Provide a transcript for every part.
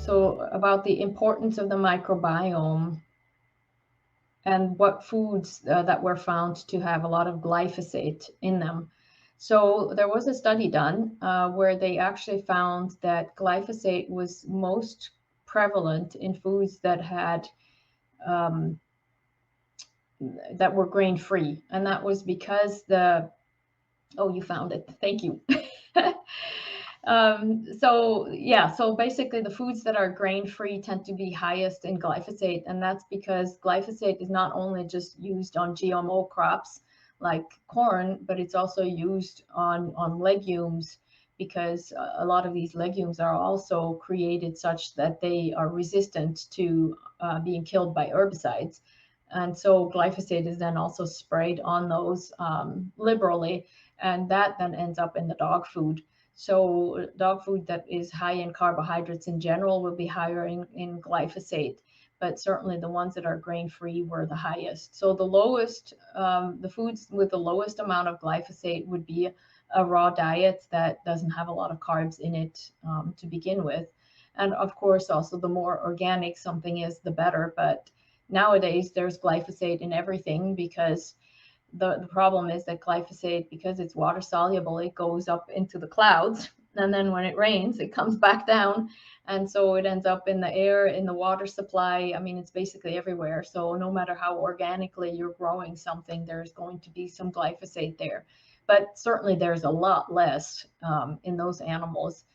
So about the importance of the microbiome and what foods that were found to have a lot of glyphosate in them. So there was a study done where they actually found that glyphosate was most prevalent in foods that had um, that were grain free, and that was because the oh, you found it. Thank you. So yeah, so basically the foods that are grain free tend to be highest in glyphosate, and that's because glyphosate is not only just used on GMO crops like corn, but it's also used on legumes because a lot of these legumes are also created such that they are resistant to being killed by herbicides. And so glyphosate is then also sprayed on those liberally, and that then ends up in the dog food. So dog food that is high in carbohydrates in general will be higher in glyphosate, but certainly the ones that are grain-free were the highest. So the lowest, the foods with the lowest amount of glyphosate would be a raw diet that doesn't have a lot of carbs in it to begin with. And of course, also the more organic something is, the better. But nowadays, there's glyphosate in everything because the problem is that glyphosate, because it's water soluble, it goes up into the clouds. And then when it rains, it comes back down. And so it ends up in the air, in the water supply. I mean, it's basically everywhere. So no matter how organically you're growing something, there's going to be some glyphosate there. But certainly there's a lot less in those animals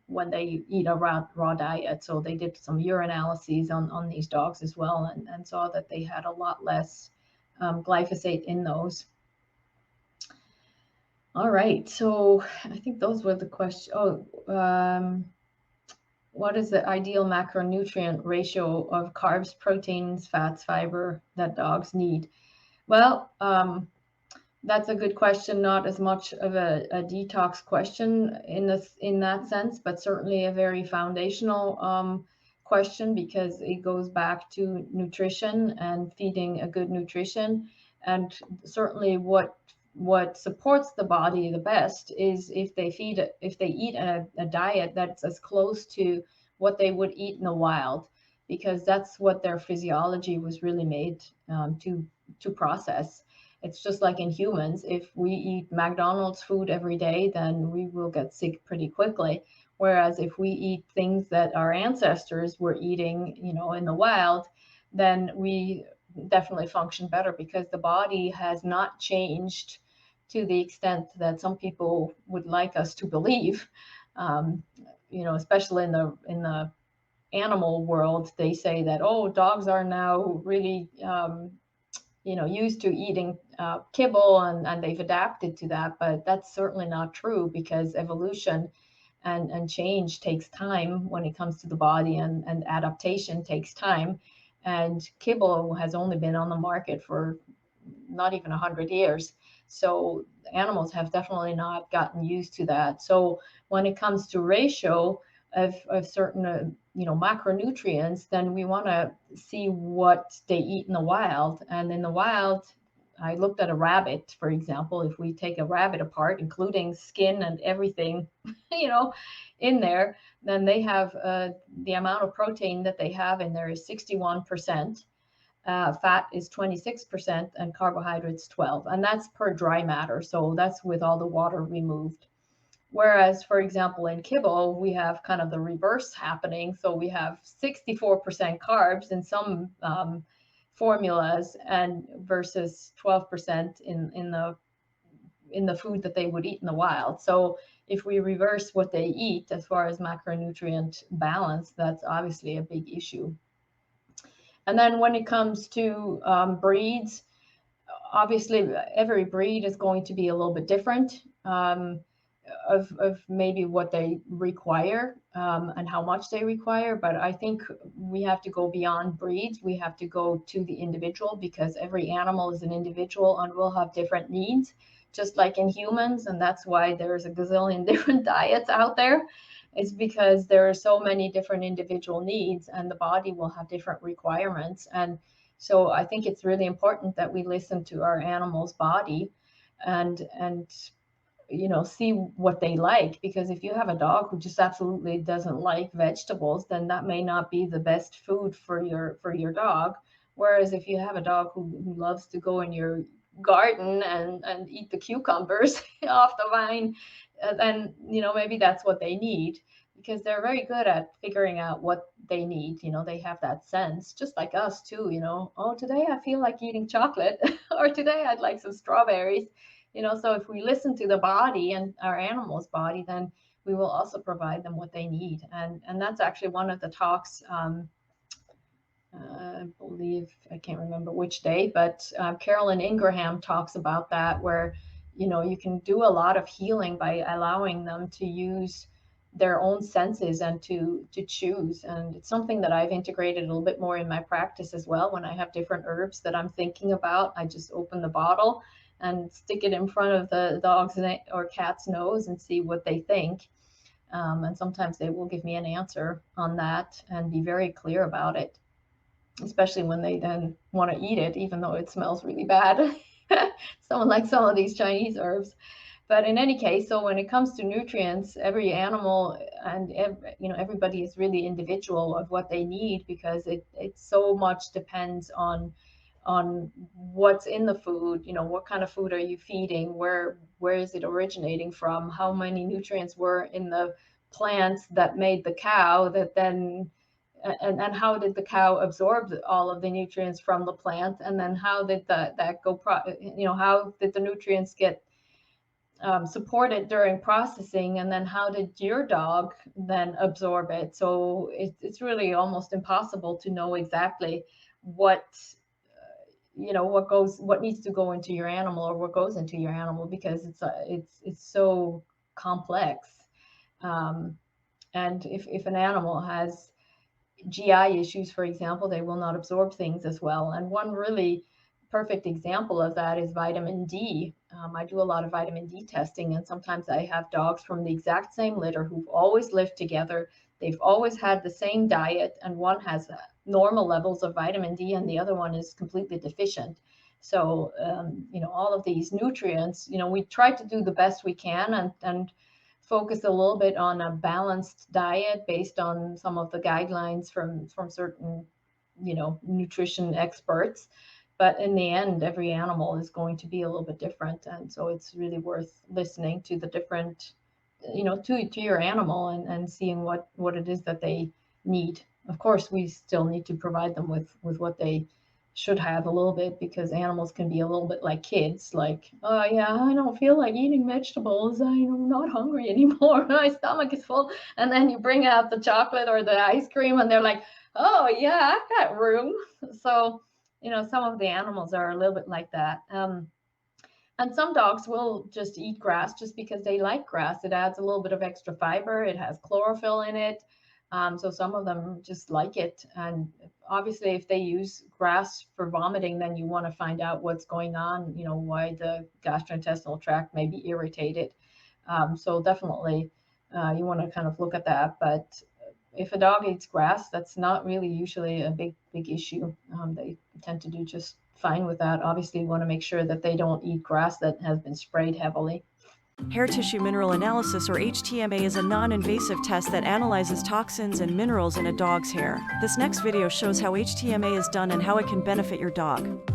when they eat a raw diet. So they did some urinalyses on these dogs as well, and saw that they had a lot less glyphosate in those. All right, so I think those were the questions. Oh, what is the ideal macronutrient ratio of carbs, proteins, fats, fiber that dogs need? Well, that's a good question. Not as much of a detox question in that sense, but certainly a very foundational question because it goes back to nutrition and feeding a good nutrition. And certainly, what supports the body the best is if they eat a diet that's as close to what they would eat in the wild, because that's what their physiology was really made to process. It's just like in humans. If we eat McDonald's food every day, then we will get sick pretty quickly. Whereas if we eat things that our ancestors were eating, in the wild, then we definitely function better because the body has not changed to the extent that some people would like us to believe. Um, Especially in the animal world, they say that, oh, dogs are now really used to eating kibble, and they've adapted to that. But that's certainly not true because evolution and change takes time when it comes to the body, and adaptation takes time. And kibble has only been on the market for not even 100 years. So animals have definitely not gotten used to that. So when it comes to ratio of certain, macronutrients, then we want to see what they eat in the wild. And in the wild, I looked at a rabbit, for example. If we take a rabbit apart, including skin and everything, you know, in there, then they have the amount of protein that they have in there is 61%. Fat is 26% and carbohydrates 12, and that's per dry matter. So that's with all the water removed. Whereas, for example, in kibble, we have kind of the reverse happening. So we have 64% carbs in some formulas, and versus 12% in the food that they would eat in the wild. So if we reverse what they eat as far as macronutrient balance, that's obviously a big issue. And then when it comes to breeds, obviously every breed is going to be a little bit different of maybe what they require and how much they require. But I think we have to go beyond breeds. We have to go to the individual, because every animal is an individual and will have different needs, just like in humans. And that's why there's a gazillion different diets out there. It's because there are so many different individual needs, and the body will have different requirements. And so I think it's really important that we listen to our animal's body and see what they like, because if you have a dog who just absolutely doesn't like vegetables, then that may not be the best food for your dog. Whereas if you have a dog who loves to go in your garden and eat the cucumbers off the vine, then maybe that's what they need, because they're very good at figuring out what they need. They have that sense, just like us too. Oh, today I feel like eating chocolate, or today I'd like some strawberries. So if we listen to the body and our animal's body, then we will also provide them what they need. And that's actually one of the talks. I believe, I can't remember which day, but Carolyn Ingraham talks about that, where you can do a lot of healing by allowing them to use their own senses and to choose. And it's something that I've integrated a little bit more in my practice as well. When I have different herbs that I'm thinking about, I just open the bottle and stick it in front of the dog's or cat's nose and see what they think. And sometimes they will give me an answer on that and be very clear about it, especially when they then want to eat it, even though it smells really bad. Someone like some of these Chinese herbs. But in any case, so when it comes to nutrients, every animal and everybody is really individual of what they need, because it so much depends on what's in the food. What kind of food are you feeding, where is it originating from, how many nutrients were in the plants that made the cow, that then and how did the cow absorb all of the nutrients from the plant, and then how did that go how did the nutrients get supported during processing, and then how did your dog then absorb it. So it's really almost impossible to know exactly what what needs to go into your animal, or what goes into your animal, because it's so complex. And if an animal has GI issues, for example, they will not absorb things as well. And one really perfect example of that is vitamin D. I do a lot of vitamin D testing, and sometimes I have dogs from the exact same litter who've always lived together. They've always had the same diet, and one has normal levels of vitamin D and the other one is completely deficient. So, all of these nutrients, we try to do the best we can and focus a little bit on a balanced diet based on some of the guidelines from certain, nutrition experts. But in the end, every animal is going to be a little bit different. And so it's really worth listening to the different, to your animal and seeing what it is that they need. Of course, we still need to provide them with what they should have a little bit, because animals can be a little bit like kids, like, oh yeah, I don't feel like eating vegetables, I'm not hungry anymore, my stomach is full. And then you bring out the chocolate or the ice cream and they're like, oh yeah, I've got room. So some of the animals are a little bit like that. And some dogs will just eat grass just because they like grass. It adds a little bit of extra fiber. It has chlorophyll in it. So some of them just like it. And obviously, if they use grass for vomiting, then you want to find out what's going on, why the gastrointestinal tract may be irritated. So definitely, you want to kind of look at that. But if a dog eats grass, that's not really usually a big issue. They tend to do just fine with that. Obviously, you want to make sure that they don't eat grass that has been sprayed heavily. Hair tissue mineral analysis, or HTMA, is a non-invasive test that analyzes toxins and minerals in a dog's hair. This next video shows how HTMA is done and how it can benefit your dog.